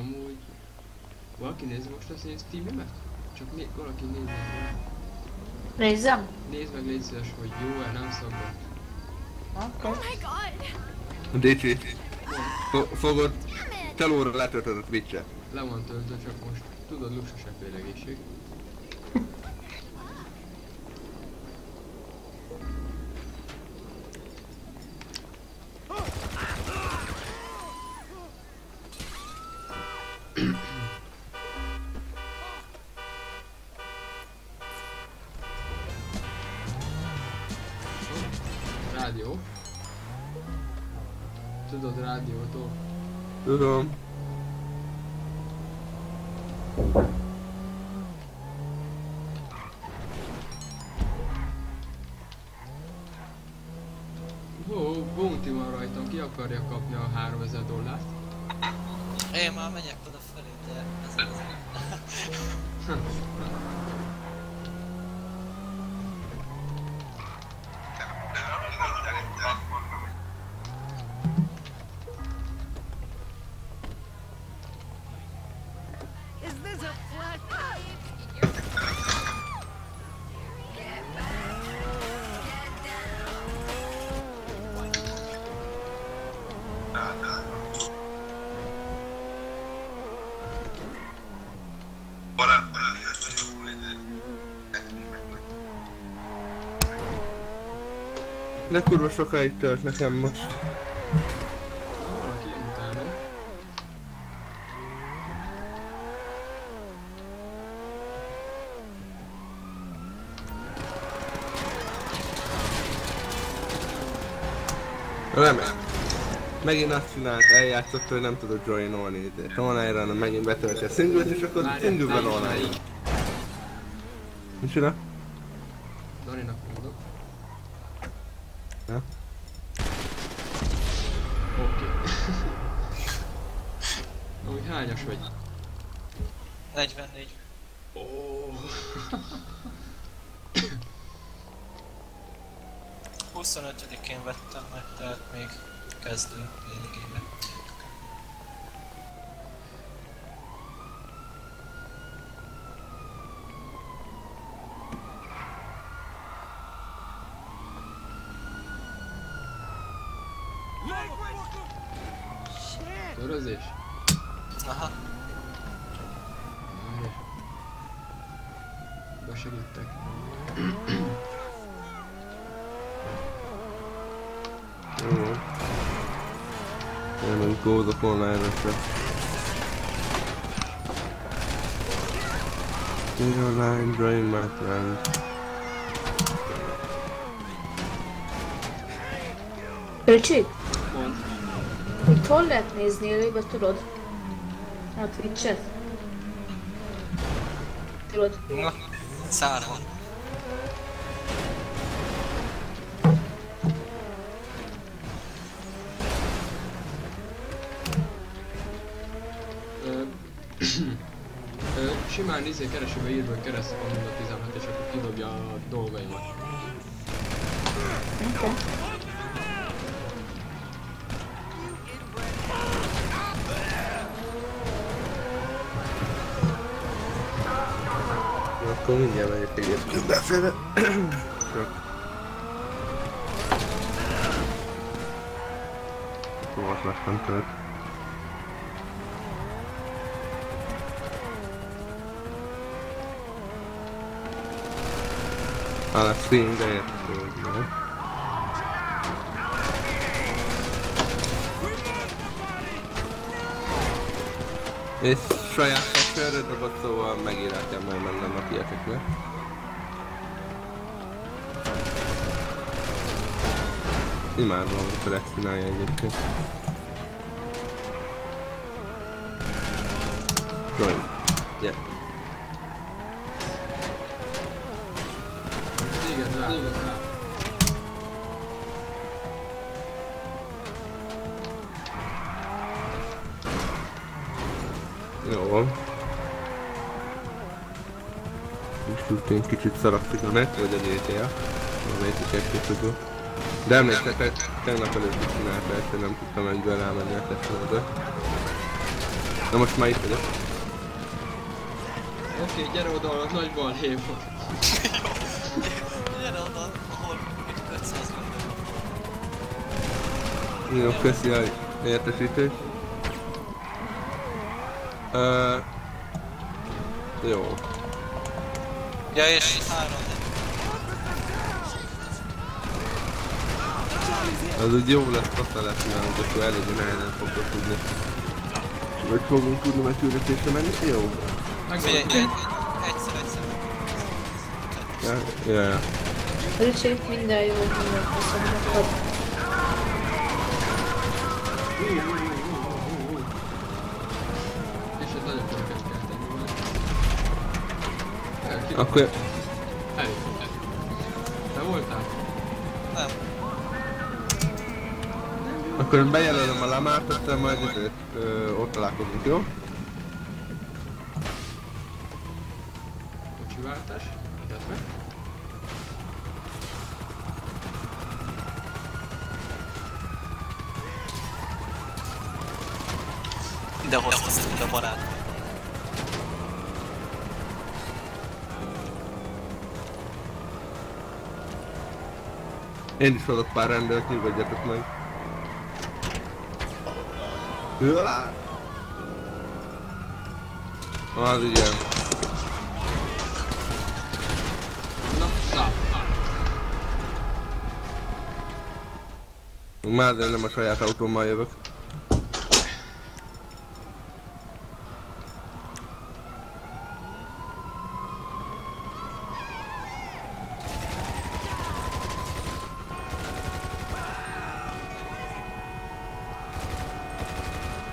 Amúgy... Valaki nézze most azt én Steam-emet? Csak még valaki nézze meg. Nézzem? Nézd meg, légy szíves, hogy jó-e, nem szaggat. Okay. Dicsi, fogod, telóra letöltöd a Twitch-et. Le van töltve, csak most tudod, lusta se félegészség. Rádió. Tudod rádiótól? Tudom. Bounty van rajtam, ki akarja kapni a $3000? Én már megyek oda felé, de ez az. De kurva sokáig tölt nekem most. Valaki utána. Remek. Megint azt csinált, eljátszott, hogy nem tudod joinolni, de online-ra megint betölti a singlet, és akkor singletben online. Mit csinál? Daninak mondok. Ja. Oké. Amúgy hányas vagy? 44. Ó. 25-én vettem meg, tehát még kezdő végébe. Törözés? Aha. Besegítek. Jó. Elmegyünk gózok online-ra se. Stay online, drain my friends. Öcsi? Mond. Itt hol lehet nézni élőbe, tudod? A Twitch-et? Tudod? Na, szárva. Simán keresőbe írva, hogy kereszt van mind a 16, és akkor kidobja a dolgaimat. Okay. Akkor mindjárt megyek egyébként befele. Csak... Hova lettem tőle? A stream, de értető, hogy és saját software-re dobott, szóval megírás kell majd mennem a ilyetekre. Imádom, amikor ezt csinálja egyébként. Join. Yeah. Téged rá. Jó van. Most én kicsit szarapszik a net, vagy a GTA. Valamelyik egy közül. De emlékszetek, tegnap előtt is csinálta ezt, hogy nem tudtam egyből rámenni a testmódra. Na most már itt vagyok. Oké, gyere oda, ahol a nagy balhé volt. Gyere oda, ahol mit 500 minden. Jó, köszi a értesítést. Jó. Ja, és 3 Az úgy jó lesz, aztán lesz nálunk, akkor eléggé nehezen fogok tudni. Vagy fogunk tudni meg küldetésre menni? Jó. Figyelj, egyszer. Ja. Ricsi, minden jó, minden köszönöm. És ez nagyon többet kell tenni. Akkor... Elég. Te voltál? Nem. Akkor bejelölöm a lamát, aztán majd ott találkozunk, jó? Kocsiváltás? Tedd meg. Ide hoztad a barát. Én is hozok pár rendőrt, nyugodjatok meg. Az igen. Na, száp. Már de nem a saját autómmal jövök.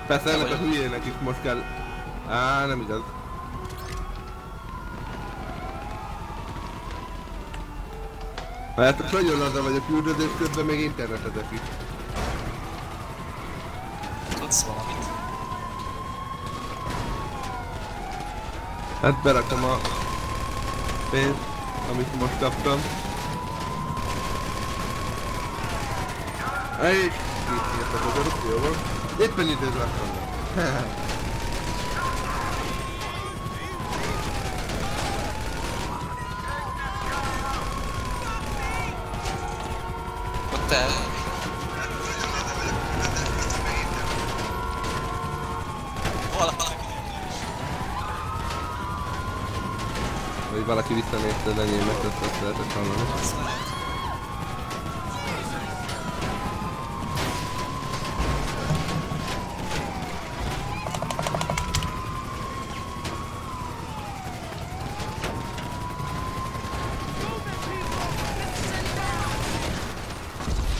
Persze ennek a hülyének is most kell... Á, nem igaz. Hát nagyon laza vagyok üldözés közben, még internetezek is. Tudsz valamit? Hát berakom a pénzt, amit most kaptam. És itt írtak az adott, jó van. Éppen időt láttam. Ott el. Vagy valaki visszanézte az enyémet, azt lehetett hallani.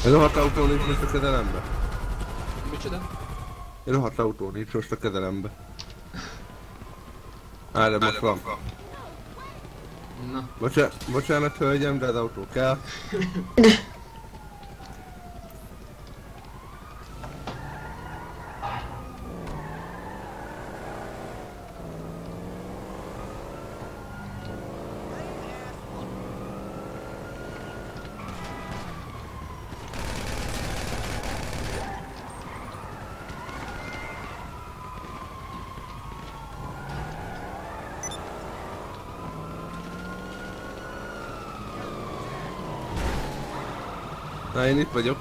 Ez rohadt autó nincs most a kezelembe. Micsoda? Rohadt autó nincs most a kezelembe. Á, de most van. Na. Bocsánat hölgyem, de az autó kell. Na, én itt vagyok.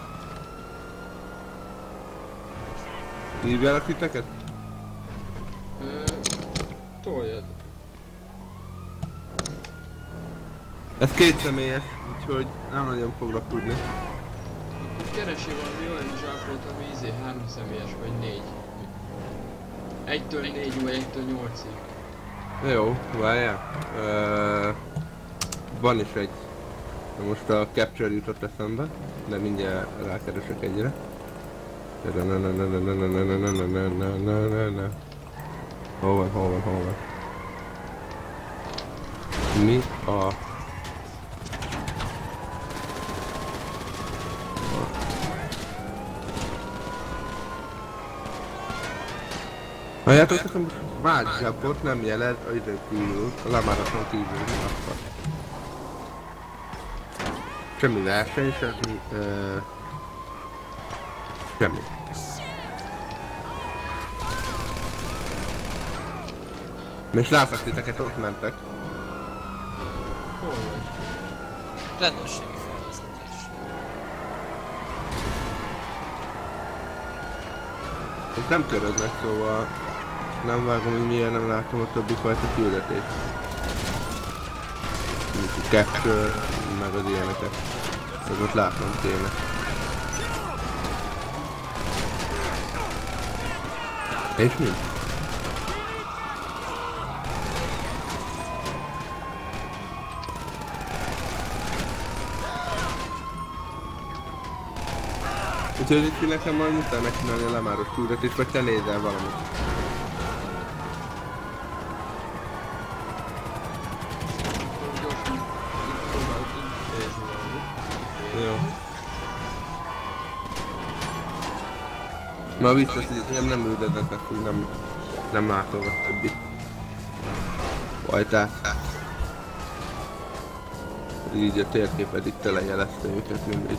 Hívjálak titeket? Toljad. Ez két személyes, úgyhogy nem nagyon foglak tudni. Keresi valami olyan zsákot, ami 3 személyes vagy 4. 1-től 4 vagy 1-től 8-ig. Jó, várjál. Van is egy. Most a Capture jutott eszembe, de mindjárt rákeresek egyre. Hol van? Mi a... Halljátok, nekem vágyzsápot nem jelent a idő kívül, a lemáraton kívül, mi akkor. Semmi verseny, semmi... semmi. És látlak titeket, ott mentek. Hol vagy? Rendőrségi felvezetés. Ők nem köröznek, szóval nem vágom, hogy miért nem látom a többi fajta küldetést. Mint a capture, meg az ilyeneket. Azokat látnom kéne. És mi? Úgyhogy itt nekem majd muszáj megcsinálni a lemáros küldetést, vagy te nézel valamit. Gyorsan itt próbálok intézni valamit. Jó. Ma biztos, hogy nem üldöznek, hogy nem látom a többi fajtát. Így a térképed itt telejelezte őket mindig.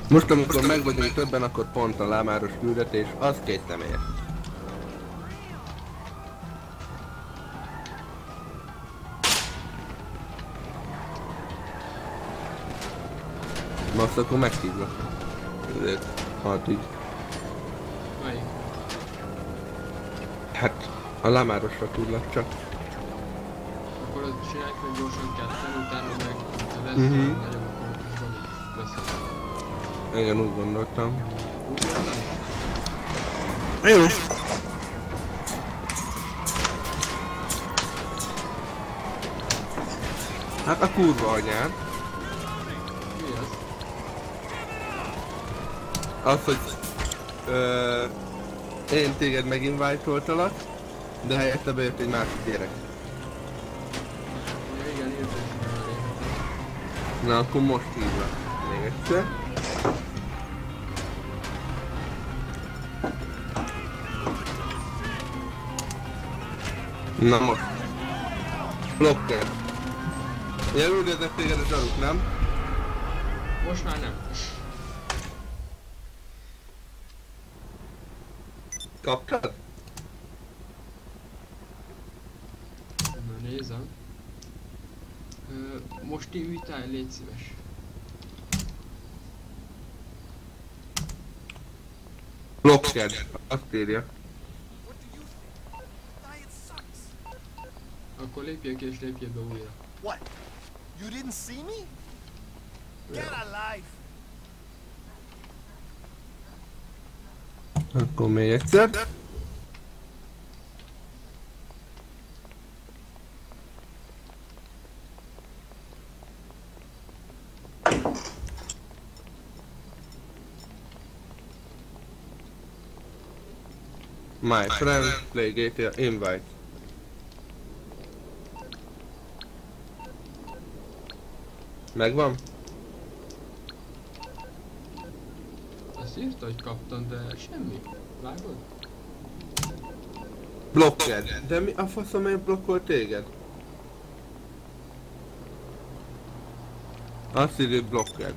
Most amikor meg vagyunk többen, akkor pont a lámáros küldetés, az két személyes. Most akkor meghívlak. Ezért addig. Melyik? Hát a lámárosra tudlak csak. Akkor azt csináljuk meg gyorsan ketten, utána meg ha lesz Mhm. nagyobb, akkor is valamit beszélünk. Igen, úgy gondoltam. Úgy gondolom? Jó. Hát a kurva anyád. Mi az? Az, hogy én téged meginvite-oltalak, de helyette bejött egy másik gyerek. Ja, igen, írtam is mellé. Na akkor most hívlak. Még egyszer. Na most. Blokker. Jelöldöznek téged a zsaruk, nem? Most már nem. Kaptad? Na nézem. Most invitálj, légy szíves. Blokker. Azt írja. Akkor lépjél ki és lépjél be újra. What? You didn't see me? Get a life. Akkor még egyszer. My friend, play GTA invite. Megvan? Azt írta, hogy kaptam, de semmi. Vágod? Blokked. De mi a faszomért blokkol téged? Azt írja, hogy blokked.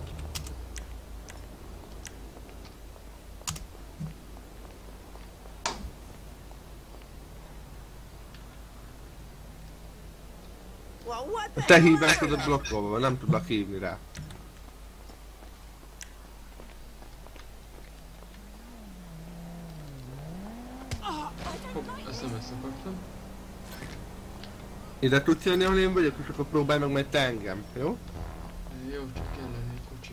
Well, what the A te hell? hívásodot blokkolva van, nem tudlak hívni rá. Hopp, SMS-t akartam. Ide tudsz jönni, ahol én vagyok, és akkor próbálj meg majd te engem, jó? Jó, csak kellene egy kocsi.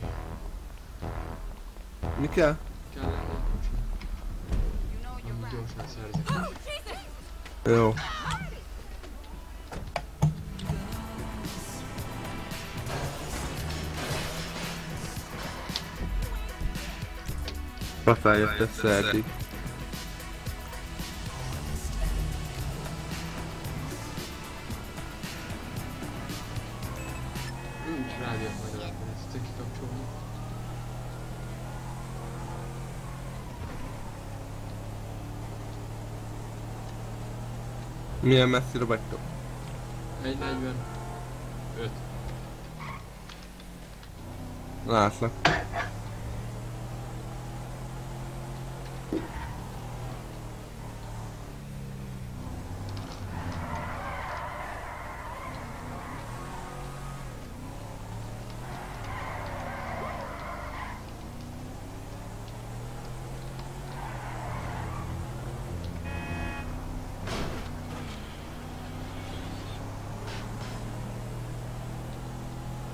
Mi kell? Kellene egy kocsi. Amit gyorsan szerzek. Jó. Faszán jött össze eddig. Nincs rádió majd a látom, ezt csak kikapcsolni. Milyen messzire vagytok? 1:45. Látlak.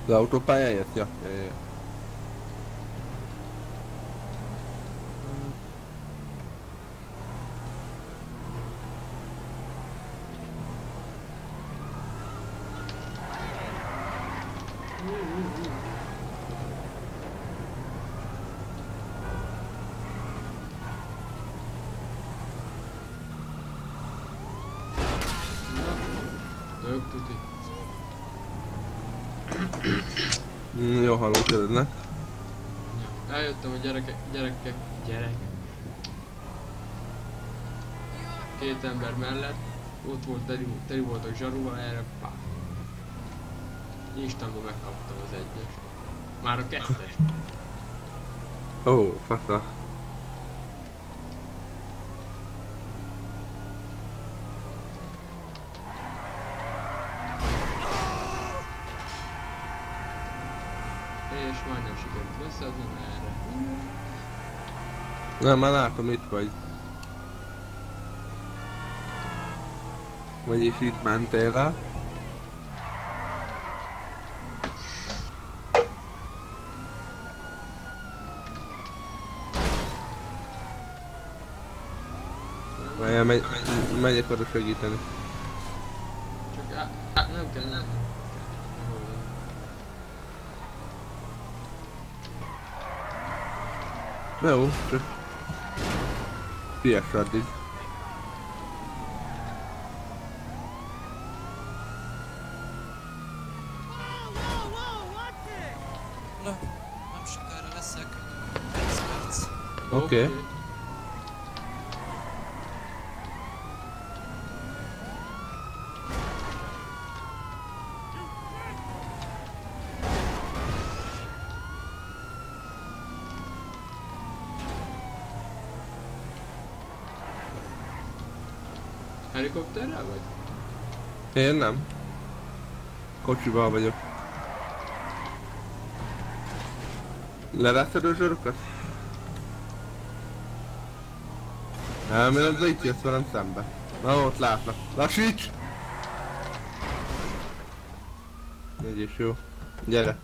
Az autópályáért? Ja. Tök tuti. Jó hallom tőlednek. Eljöttem a gyerekek. Két ember mellett, ott volt teli voltak zsarúval, erre pá. Instanban megkaptam az egyes. Már a kettes. Ó, fasza. És majdnem sikerült összeadni erre. Nem, már látom, itt vagy. Vagyis itt mentél rá. Várjál, megyek oda segíteni. Csak nem kell, nem. Jó, csak... Siess addig. Na, nem sokára leszek. 10 perc. Oké. Helikopterrel vagy? Én nem. Kocsival vagyok. Lerásztad a zsorokat? Elméletben itt jössz velem szembe. Na ott látlak. Lassíts! Így is jó. Gyere.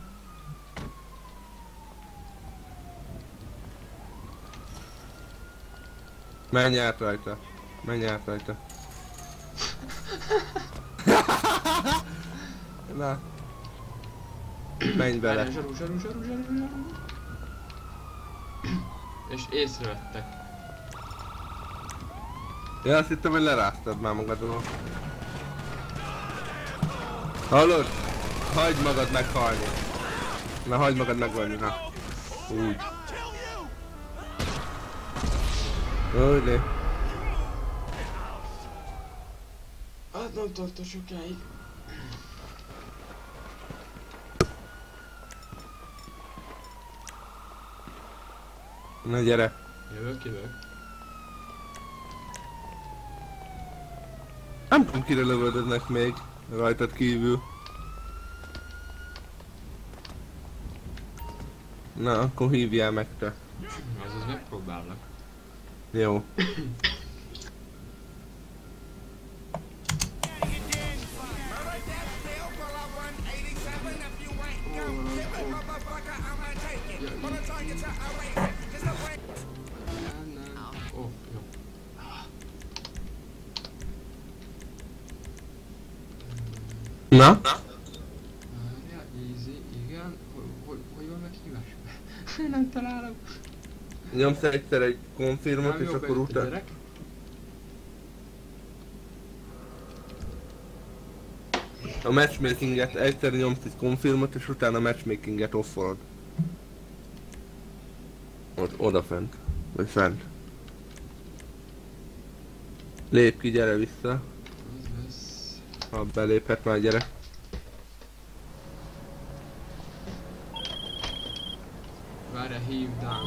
Menj át rajta. Menj át rajta. Na. Menj bele. Várjál, zsaru. És észrevettek. Ja, azt hittem, hogy leráztad már magadról. Hallod? Hagyd magad meghalni. Na, hagyd magad meghalni, na. Úgy. Úgy. Hát nem tartott sokáig. Na gyere. Jövök. Nem tudom, kire lövöldöznek még rajtad kívül. Na, akkor hívjál meg te. Azaz megpróbálnak. Jó. Oh, jó. Na? Várjál, easy, igen. Hogy van meghívás? Nem találom. Nyomsz egyszer egy konfirmot, Nem és jó, akkor bejött a utána... gyerek. A matchmakinget egyszer nyomsz egy konfirmot, és utána a matchmakinget offolod. Ott, odafent. Vagy fent. Lép ki, gyere vissza. Az lesz. Ha beléphet már, gyere. Heave down.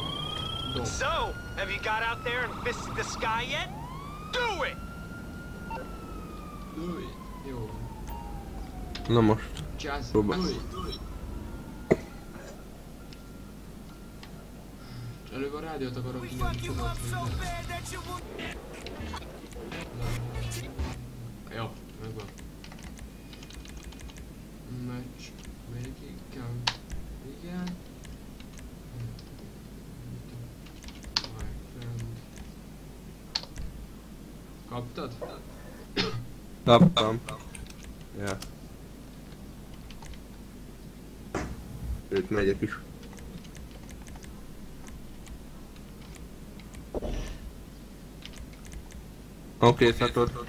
Dob. So, have you got out there and fisted the sky yet? Do it! Do it. Jó. Na most. Jazz. Próbál. Do it. Előbb a rádiót akarok innen fogadni. Jó, megvan. Match. Végig kell. Igen. My friend. Kaptad? Kaptam. Ja. Őt megyek is. Oké, szatod.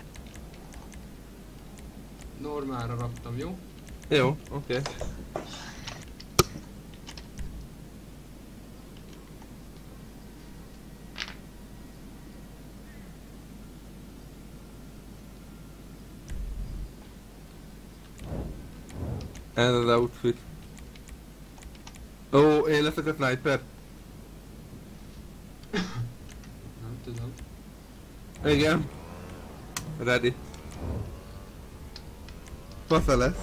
Normálra raktam, jó? Jó, oké. Ez az outfit. Ó, én leszek a sniper. Nem tudom. Igen. Ready. Fasza lesz.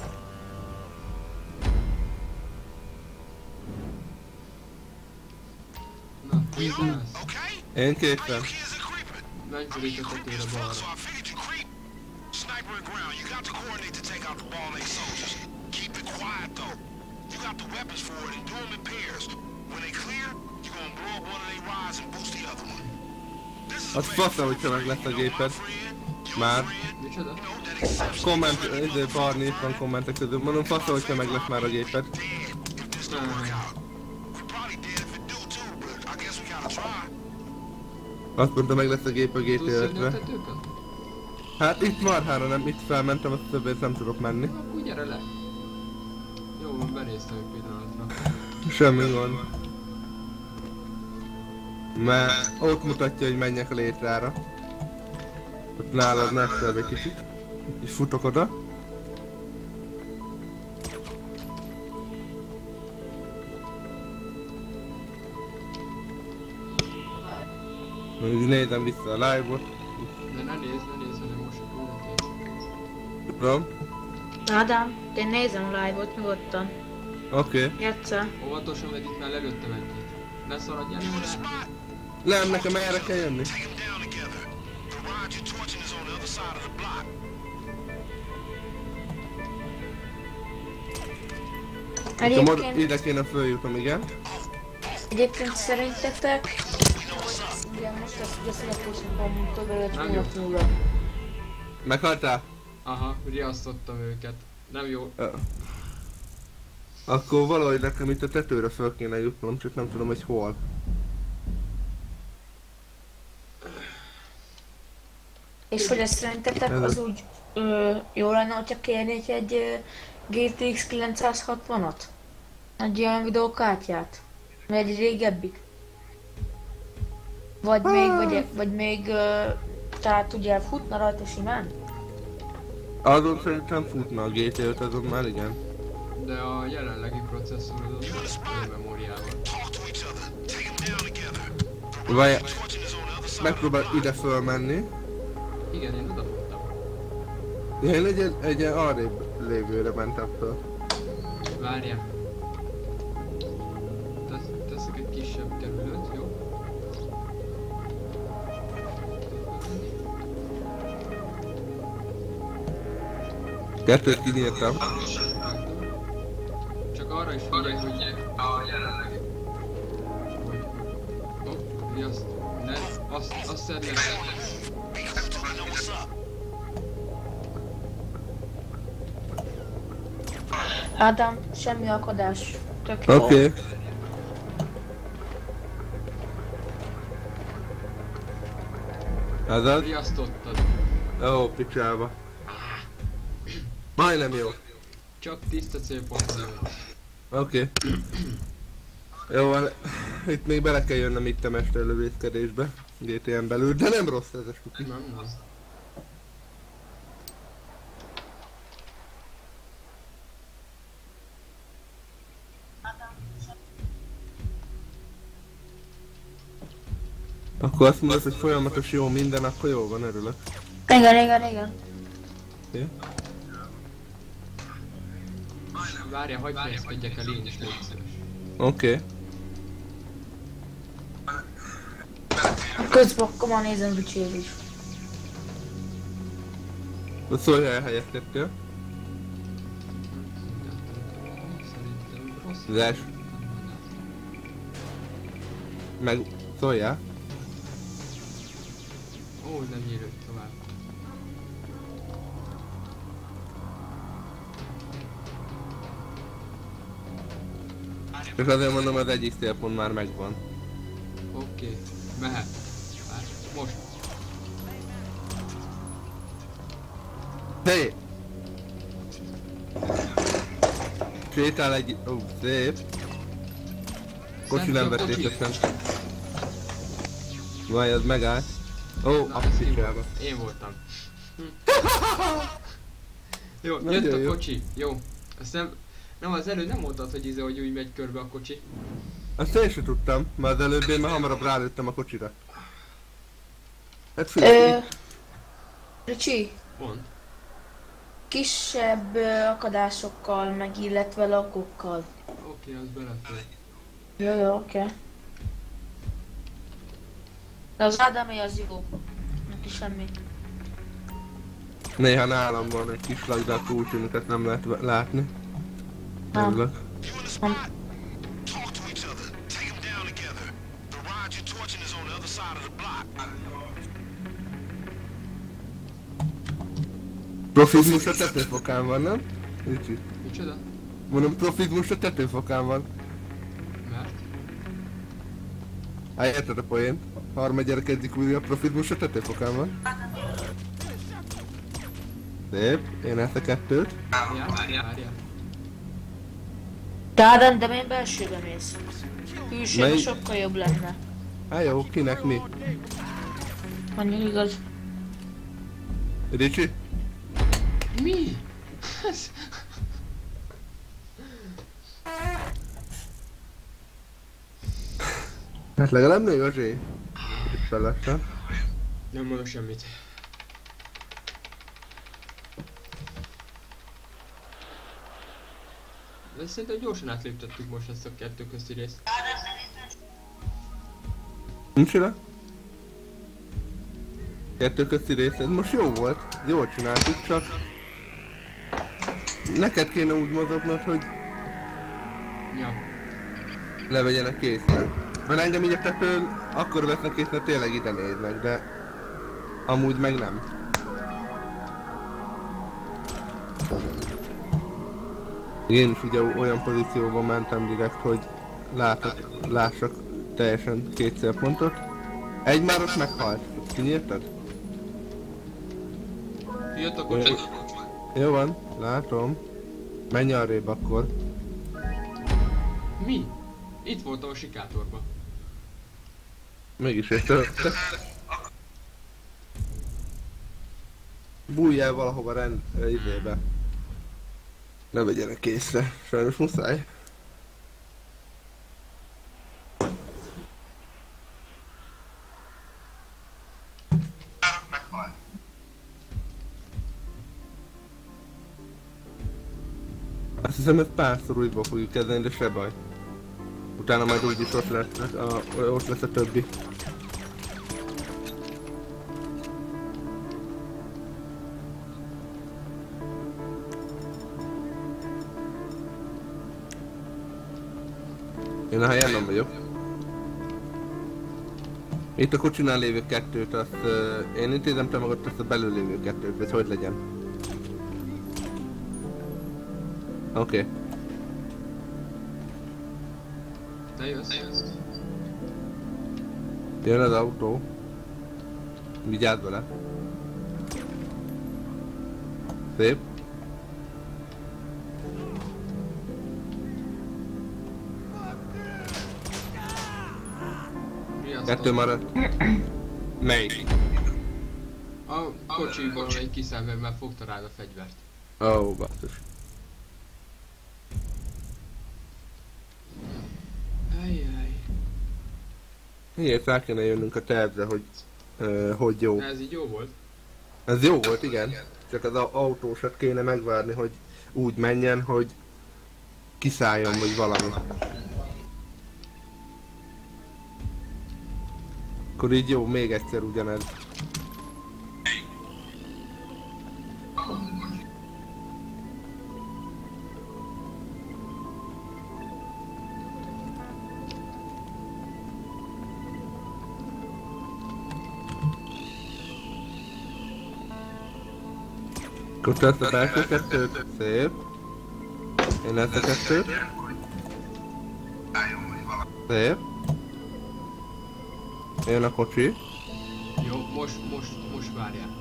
Na, vízbe lesz. Én készen. Megborít a tetőre balra. Sniper and ground, you got the coordinate to take out the Ball Lake soldiers. Keep it quiet though. You got the weapons for it and do them in pairs. When they clear, you're gonna blow up one of their rides and boost the other one. This is Az fasza, hogyha meg lesz a géped. Már. Micsoda? Komment, Barney itt van kommentek közül. Mondom, fasza, hogyha meg lesz már a géped. Azt mondta, meg lesz a gép a Tudsz jönni a GT5-re. tetőkön? Hát itt marhára nem, itt felmentem, azt többet nem tudok menni. Akkor gyere le. Jó, van, benéztem egy pillanatra. Semmi gond. Mert ott mutatja, hogy menjek a létrára. Ott nálad megfelel egy kicsit. És futok oda. Úgy nézem vissza a live-ot. De ne nézd, hanem most a küldetést. Tudom. Ádám, én nézem a live-ot nyugodtan. Oké. Játsszál. Óvatosan, mert itt már lelőttem egyet. Ne szaladj előre. Nem, nekem erre kell jönni. Egyébként, Ide kéne följutnom, igen. egyébként szerintetek... Igen, most lesz ugye születésen bombunktól belőle Nem jó. 0. Meghaltál? Aha, riasztottam őket. Nem jó. Akkor valahogy nekem itt a tetőre föl kéne jutnom, csak nem tudom, hogy hol. És hogy ezt szerintetek az úgy jó lenne, hogyha kérnék egy GTX 960-at? Egy ilyen videókártyát? Vagy egy régebbik? Vagy még tehát ugye futna rajta simán? Azon szerintem futna a GT5, azon már igen. De a jelenlegi processzorod az memóriával. Vagy megpróbál ide fölmenni. Igen, én oda futtam. Ja, én egy arrébb lévőre mentem föl. Várjál. Teszek egy kisebb kerülőt, jó? Kettőt kinyírtam. Csak arra is figyelj, hogy a jelenlegi... Hopp, riaszt. Ne, azt szedd le. Ádám, semmi akadás. Tök jó. Oké. Ez az? Riasztottad. Ó, picsába. Majdnem jó. Csak tiszta célpont. Oké. Jó van. Itt még bele kell jönnöm itt a mesterlövészkedésbe. GTM belül, de nem rossz ez a suki. Nem. Akkor azt mondod, hogy folyamatos jó minden, akkor jó van, örülök. Igen. Oké. Várjál, hagyd fejezkedjek el én is, légy szíves. Oké. Közben akkor már nézem Ricsiét is. Szóljál elhelyezkedtél. Szerintem rossz. Az első. Meg szóljál. Ó, nem nyílök tovább. És azért mondom, az egyik célpont már megvan. Oké, mehet. Várj, most. Hé! Sétál egy... Ó, szép. Kocsi nem vett észre. Vaj, az megállt. Ó, Na, a ez picsába. én voltam. Jó, Nagyon jött a jó. kocsi. Jó. Azt nem, az előbb nem mondtad, hogy úgy megy körbe a kocsi. Azt én sem tudtam, mert az előbb én már hamarabb rálőttem a kocsira. Hát figyelj, Ricsi, Pont. kisebb akadásokkal, meg illetve lagokkal. Oké, az belefér. Jó, oké. De az Ádámé az jó. Neki semmi. néha nálam van egy kis lag, de akkor úgy tűnik, ezt nem lehet látni. Nem. Örülök. You in the spot? Talk to each other. Take them down together. The ride you're torching is on the other side of the block. Profizmus a tetőfokán van, nem? Ricsi. Micsoda? Mondom, profizmus a tetőfokán van. Mert? Hát érted a poént? Harmadjára kezdik újra, a profizmus a tetőfokán van. Szép, én ezt a kettőt. Várjál. De Ádám, de miért belsőbe mész? Külsőben Mely- sokkal jobb lenne. Hát jó, kinek mi? Mondjuk igaz. Ricsi? Mi? Hát legalább nő a zsé. Itt felesem. Nem mondok semmit. De szerintem gyorsan átléptettük most ezt a kettő közti részt. Micsoda? Kettő közti rész, ez most jó volt. Jól csináltuk, csak... Neked kéne úgy mozognod, hogy Ja. levegyenek készre. Mert engem így a tetőn akkor vesznek észre, tényleg ide néznek, de... Amúgy meg nem. Én is ugye olyan pozícióban mentem direkt, hogy lássak teljesen két célpontot. Egy már ott meghalt. Kinyírtad? Jött a kocsi. Jó van, látom. Menj arrébb akkor. Mi? Itt voltam a sikátorban. Mégis értelette. Bújjál valahova izébe. Ne vegyenek észre, sajnos muszáj. Azt hiszem, hogy párszor újból fogjuk kezdeni, de se baj. Utána majd úgyis ott lesz a többi. Én a helyen nem vagyok. Itt a kocsinál lévő kettőt, azt én intézem, te meg ott azt a belül lévő kettőt, vagy hogy legyen. Oké. Te jössz? Jön az autó. Vigyázz vele. Szép. Kettő maradt. Melyik? A kocsiból egy kiszállva, mert fogta rád a fegyvert. Ó, basszus. Ajjaj. Miért rá kéne jönnünk a tervre, hogy jó. De ez így jó volt. Ez jó volt, igen. Csak az autósat kéne megvárni, hogy úgy menjen, hogy kiszálljon, vagy valami. Akkor így jó, még egyszer ugyanez. Akkor tesz a belső kettőt, szép. Én ezt a kettőt. Szép. Jön a kocsi. Jó, most várjál.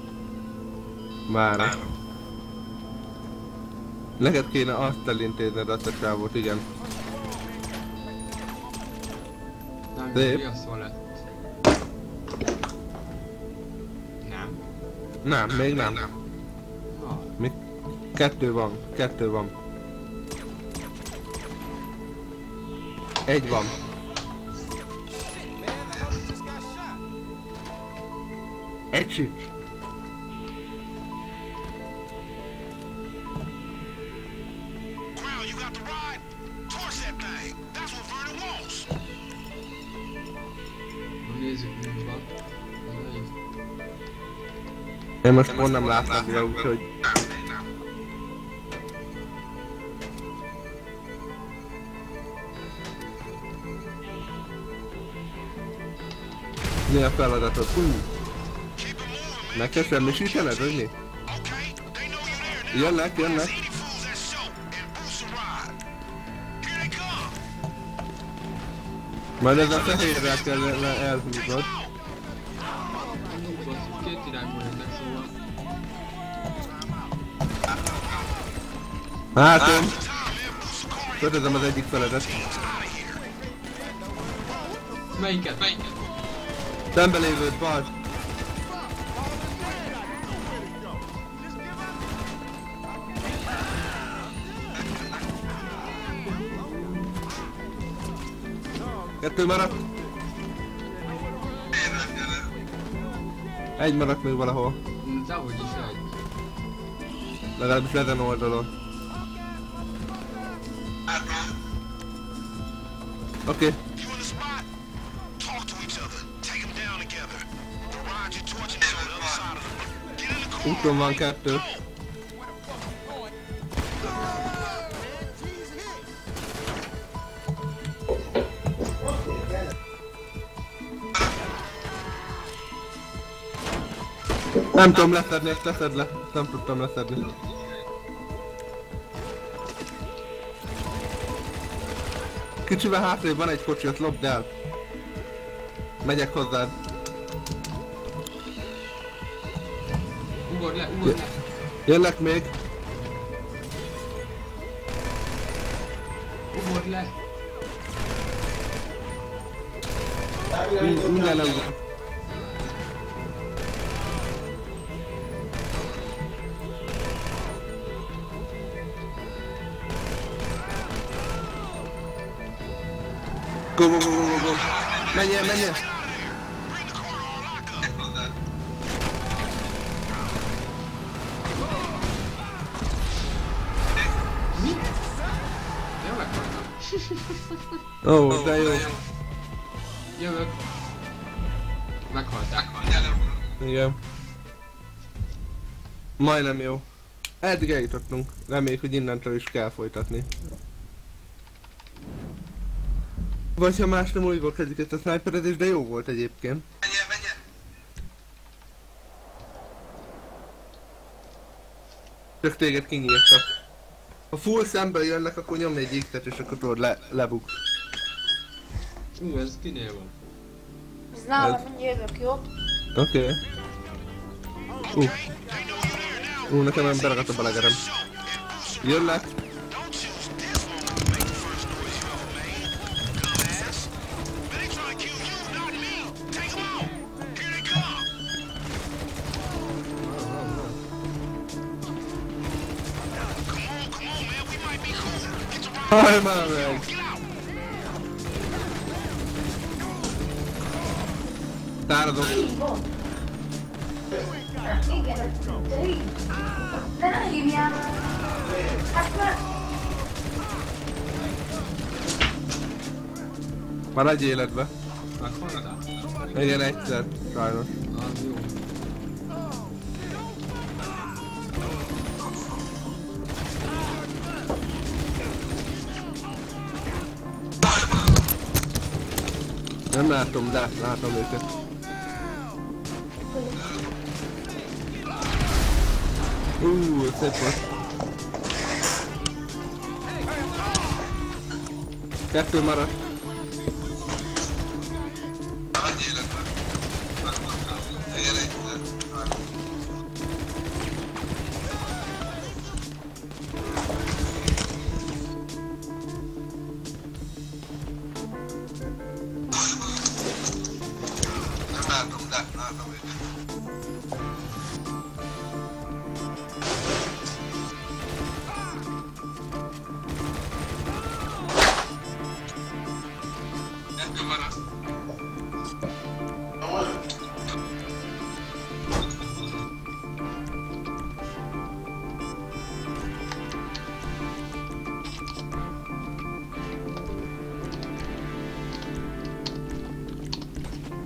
Várj. Neked kéne azt elintézned, azt a sávot, igen. Nem, Szép. riasztva lett. Nem. Nem, még nem. Ha. Mi? Kettő van. Egy van. Egy sincs. Ground, you got the ride? Torch that thing. That's what Vernon wants. Nézzük, mi van. Én most pont nem láttam vele, úgyhogy... Mi a feladatod? Meg kell semmisítened, vagy mi? Jönnek. Majd ez a fehérrel kell elhúznod. Két irányból jönnek, szóval. Látom! Kötözöm az egyik feledet. Melyiket? Szembelévőt, bal! Kettő maradt. Egy maradt még valahol. Dehogy is egy. Legalábbis ezen oldalon. Oké. Úton van kettő. Nem tudom leszedni, ezt leszed le. Nem tudtam leszedni. Kicsivel hátrébb van egy kocsi, azt lopd el. Megyek hozzád. Ugorj le. Jönnek még. Ugorj le. Minden leugrom. Go. Menjen. Mi? Jó meghaltam. Ó, de jó. Jövök. Meghalták. Igen. Majdnem jó. Eddig eljutottunk. Reméljük, hogy innentől is kell folytatni. Vagy ha más nem újból kezdjük ezt a sniperezést, de jó volt egyébként. Menjen! Csak téged kinyírtak. Ha full szemben jönnek, akkor nyomj egy X-et és akkor tudod lebuksz. Ez kinél van? Ez nálam mindjárt jövök, jó? Oké. Nekem nem beragadt a belegerem. Jönnek. Haj már meg! Áradok. Igen, de ne hívjál! Hát már... Maradj életbe. Meghalladál? Igen, egyszer, sajnos. Az jó. Nem látom, de látom őket. Szép volt. Kettő maradt.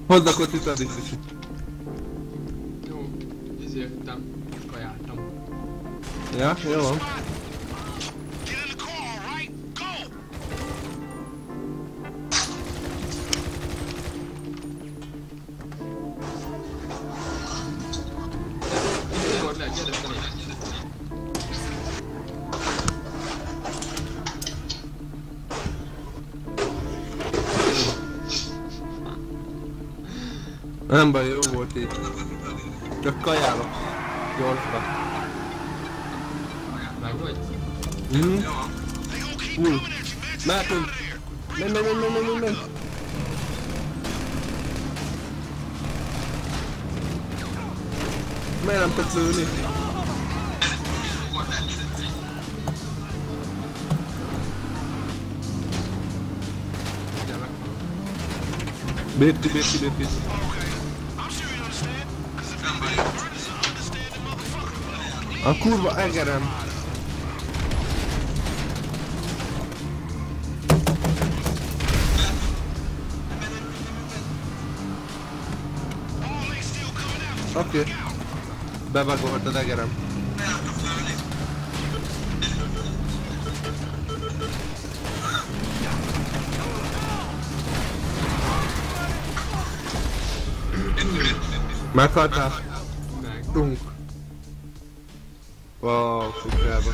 Hozd a kocsit, addig is. Jó, izéltem, kajáltam. Ja, jó van. Get in the car, all right? Go! Gyere le, gyere fel. Nem baj, jó volt így. Csak kajálok. Gyorsba. Meg vagy? Új. Mehetünk. Menj. Miért nem tudsz lőni? Gyere meg. Bépi. I'm sure you understand, because if anybody hurt is an understanding motherfucker. A kurva egerem. All they still coming out. Oké. Bevagolt az egerem. Meghaltál? Meg. Dunk. Wow, szuperba.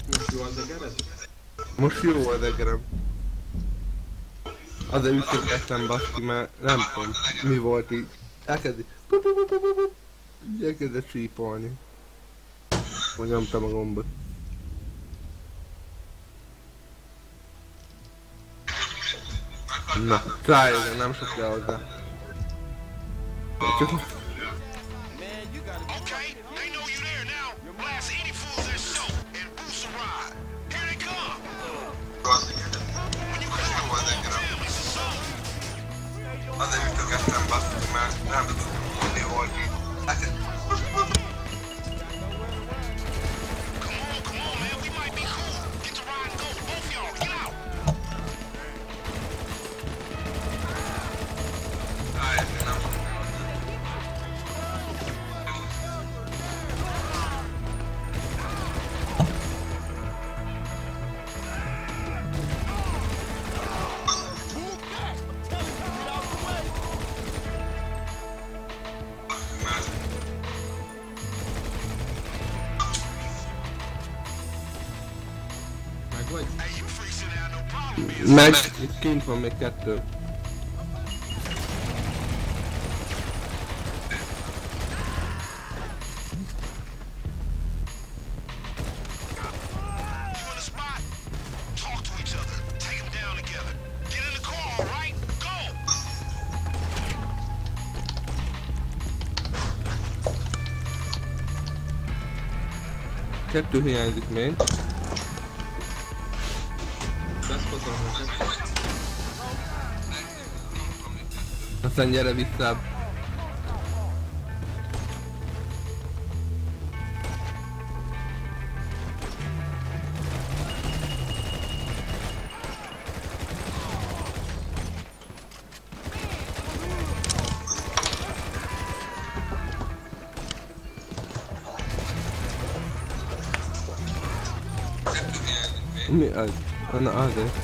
Most jó az egered? Most jó az egerem. Azért ütögettem baszki, mert nem tudom mi volt így. Elkezdett sípolni. Hogy nyomtam a gombot. Na, rájön, nem sok kell hozzá. Csak Okay, they know you there now. Blast any fools that show and boost a ride. Here they come. When you come out, families are so. azért ütögettem baszki, mert nem tudom mi volt így. Come on, man. We might be cool. Get the ride and go. Both y'all, get out. Meg vagy? Hey, you freaks didn't have no problem being Meg itt kint van még kettő. You in the spot? Talk to each other. Take them down together. Get in the car, all right? Go! Kettő hiányzik még. pakolom őket. Aztán gyere vissza. Mi az? Na azért.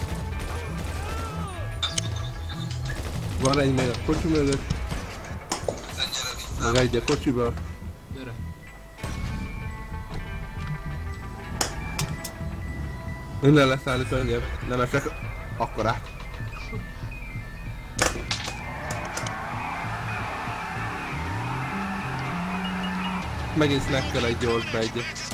Van egy még a kocsi mögött. Meg egy a kocsiba. Gyere. Innen leszállni könnyebb. Nem esek akkorát. Megint snackkel egy gyors beegyet.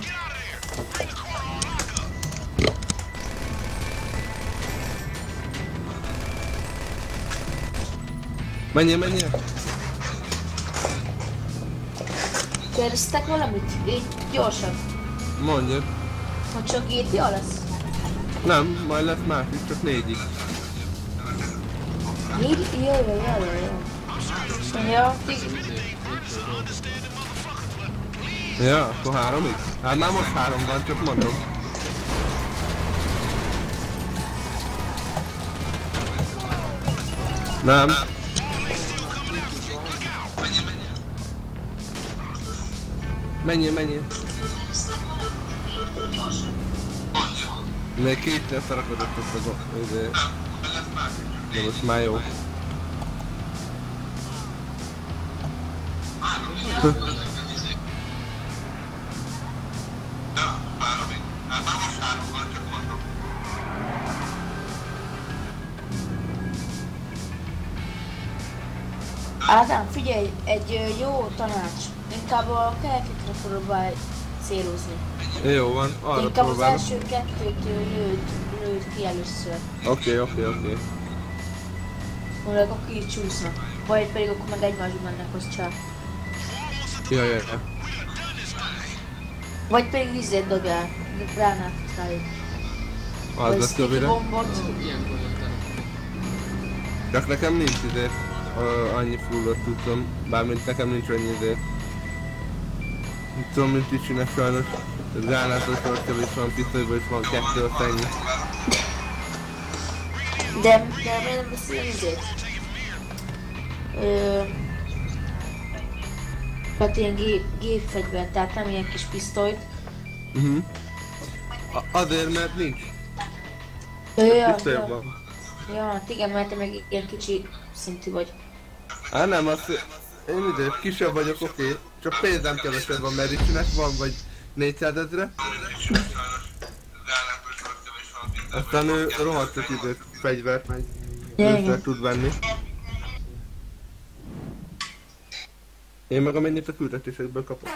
Menjél! Kérdeztek valamit? Így gyorsan. Mondjad. Hogy csak GTA lesz? Nem, majd lesz másik, csak 4-ig. Jaj. Ja, Ja, akkor 3-ig? Hát már most 3 van, csak mondom. Nem. Menjél. Még 2-tel szarakodott ezt a izé. De most már jó. Ádám, figyelj, egy jó tanács. Inkább a kerekekre próbálj célozni. Jó van, arra Inkább az próbálom. első kettőt lőd ki először. Oké. Mondjuk akkor így csúsznak. Vagy pedig akkor meg egymásba mennek, az csak. Ja. Vagy pedig vizet dobjál. Gránátot rájuk. Az Vagy lesz sticky többire. bombot. Ilyenkor jöttem. Csak nekem nincs izé. Annyi fullot tudtam. Bármint nekem nincs annyi izé. Nem tudom, mint is csinál sajnos. Gránátos tortól is van, pisztolyból is van 2, azt ennyi. De miért nem veszi izét? Tehát ilyen gépfegyvert, tehát nem ilyen kis pisztolyt. Azért, mert nincs. Ja, Pisztolyom van. Ja, hát igen, mert te meg ilyen kicsi szintű vagy. Hát nem, azt... Én ide kisebb vagyok, oké. Csak pénzem kevesebb van, mert Ricsinek van, vagy 400 000-re. Aztán ő rohadt sok időt, fegyvert, meg őszre tud venni. Én meg amennyit a küldetésekből kapok.